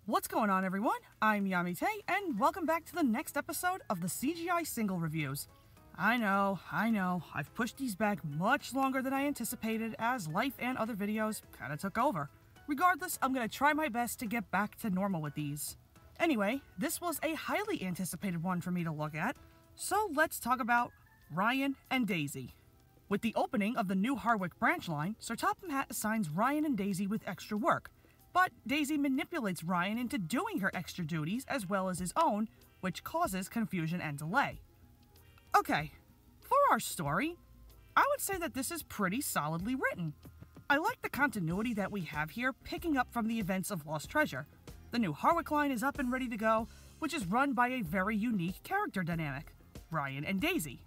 What's going on, everyone? I'm Yamite, and welcome back to the next episode of the CGI Single Reviews. I know, I've pushed these back much longer than I anticipated as life and other videos kinda took over. Regardless, I'm gonna try my best to get back to normal with these. Anyway, this was a highly anticipated one for me to look at, so let's talk about Ryan and Daisy. With the opening of the new Harwick branch line, Sir Topham Hatt assigns Ryan and Daisy with extra work, but Daisy manipulates Ryan into doing her extra duties as well as his own, which causes confusion and delay. Okay, for our story, I would say that this is pretty solidly written. I like the continuity that we have here, picking up from the events of Lost Treasure. The new Harwick line is up and ready to go, which is run by a very unique character dynamic, Ryan and Daisy.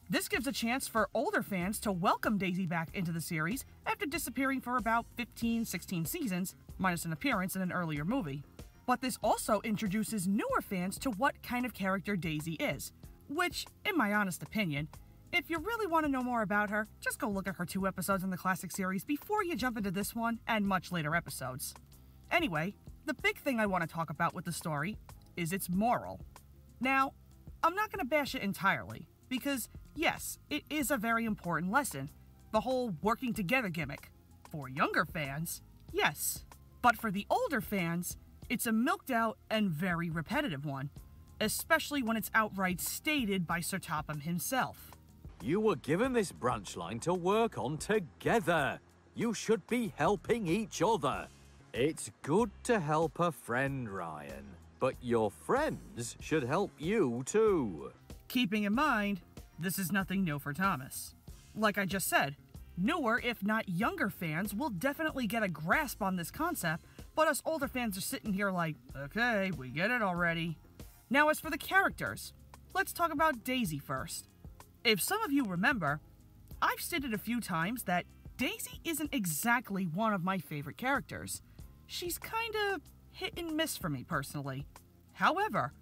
This gives a chance for older fans to welcome Daisy back into the series after disappearing for about 15-16 seasons, minus an appearance in an earlier movie. But this also introduces newer fans to what kind of character Daisy is, which, in my honest opinion, if you really want to know more about her, just go look at her 2 episodes in the classic series before you jump into this one and much later episodes. Anyway, the big thing I want to talk about with the story is its moral. Now, I'm not going to bash it entirely, because yes, it is a very important lesson, the whole working together gimmick. For younger fans, yes. But for the older fans, it's a milked out and very repetitive one, especially when it's outright stated by Sir Topham himself. You were given this branch line to work on together. You should be helping each other. It's good to help a friend, Ryan, but your friends should help you too. Keeping in mind, this is nothing new for Thomas. Like I just said, newer, if not younger fans will definitely get a grasp on this concept, but us older fans are sitting here like, okay, we get it already. Now as for the characters, let's talk about Daisy first. If some of you remember, I've stated a few times that Daisy isn't exactly one of my favorite characters. She's kinda hit and miss for me personally. However,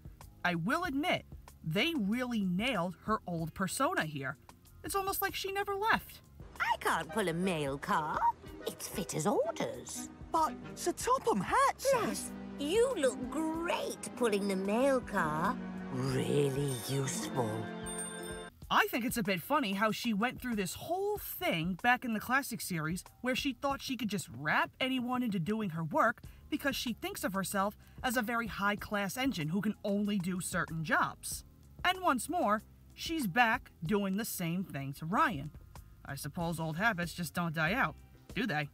I will admit, they really nailed her old persona here. It's almost like she never left. I can't pull a mail car. It's fit as orders. But Sir Topham Hatt says... Plus, you look great pulling the mail car. Really useful. I think it's a bit funny how she went through this whole thing back in the classic series where she thought she could just wrap anyone into doing her work because she thinks of herself as a very high-class engine who can only do certain jobs. And once more, she's back doing the same thing to Ryan. I suppose old habits just don't die out, do they?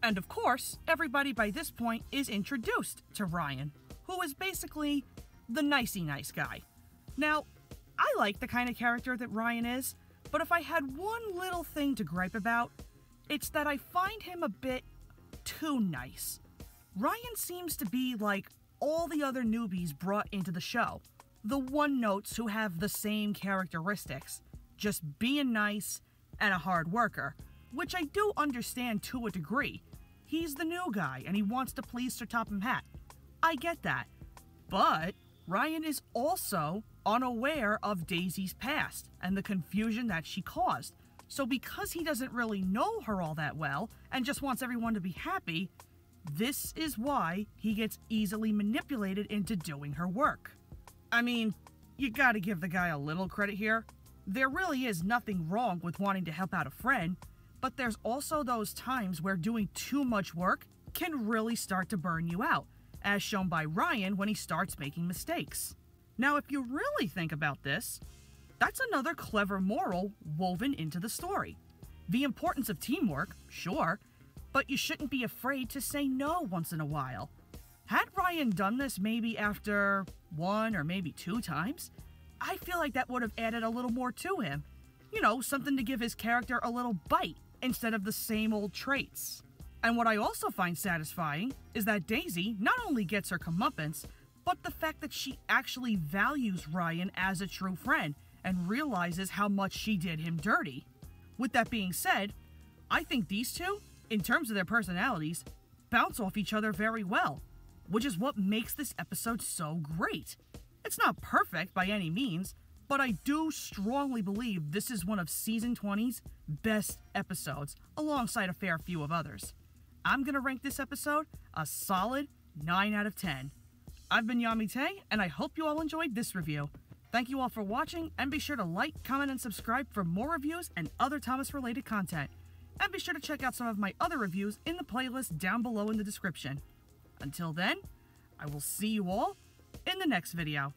And of course, everybody by this point is introduced to Ryan, who is basically the nicey nice guy. Now, I like the kind of character that Ryan is, but if I had one little thing to gripe about, it's that I find him a bit too nice. Ryan seems to be like all the other newbies brought into the show. The one-notes who have the same characteristics, just being nice and a hard worker, which I do understand to a degree. He's the new guy and he wants to please Sir Topham Hatt. I get that. But Ryan is also unaware of Daisy's past and the confusion that she caused. So because he doesn't really know her all that well and just wants everyone to be happy, this is why he gets easily manipulated into doing her work. I mean, you gotta give the guy a little credit here. There really is nothing wrong with wanting to help out a friend, but there's also those times where doing too much work can really start to burn you out, as shown by Ryan when he starts making mistakes. Now, if you really think about this, that's another clever moral woven into the story. The importance of teamwork, sure, but you shouldn't be afraid to say no once in a while. Had Ryan done this maybe after 1 or maybe 2 times, I feel like that would have added a little more to him. You know, something to give his character a little bite instead of the same old traits. And what I also find satisfying is that Daisy not only gets her comeuppance, but the fact that she actually values Ryan as a true friend and realizes how much she did him dirty. With that being said, I think these two, in terms of their personalities, bounce off each other very well, which is what makes this episode so great. It's not perfect by any means, but I do strongly believe this is one of Season 20's best episodes, alongside a fair few of others. I'm gonna rank this episode a solid 9 out of 10. I've been Yami Tay, and I hope you all enjoyed this review. Thank you all for watching, and be sure to like, comment, and subscribe for more reviews and other Thomas-related content. And be sure to check out some of my other reviews in the playlist down below in the description. Until then, I will see you all in the next video.